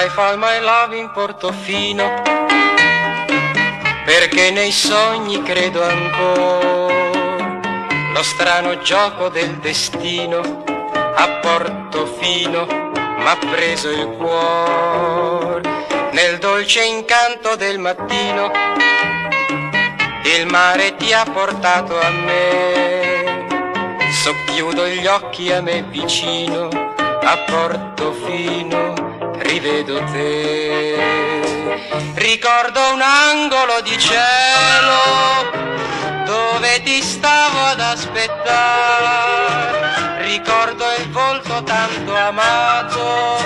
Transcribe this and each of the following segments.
I found my love in Portofino, perché nei sogni credo ancora. Lo strano gioco del destino a Portofino m'ha preso il cuore. Nel dolce incanto del mattino il mare ti ha portato a me. Socchiudo gli occhi a me vicino, a Portofino rivedo te. Ricordo un angolo di cielo dove ti stavo ad aspettare. Ricordo il volto tanto amato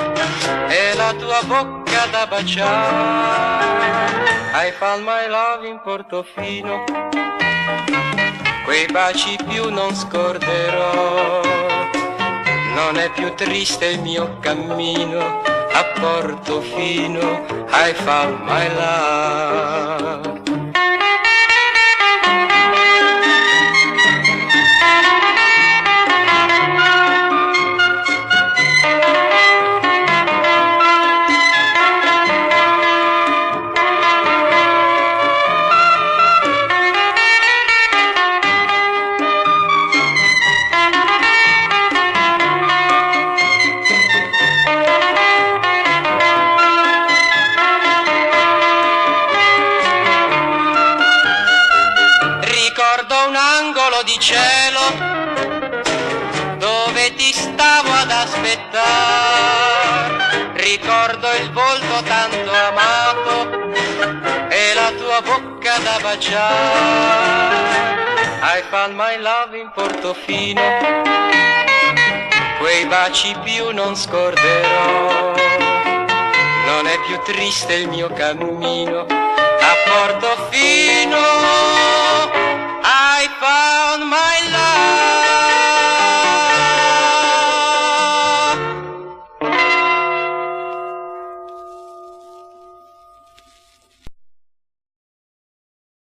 e la tua bocca da baciare. I found my love in Portofino, quei baci più non scorderò. Non è più triste il mio cammino a Portofino. I found my love. Ricordo un angolo di cielo dove ti stavo ad aspettare. Ricordo il volto tanto amato e la tua bocca da baciare. I found my love in Portofino, quei baci più non scorderò. Non è più triste il mio cammino a Portofino.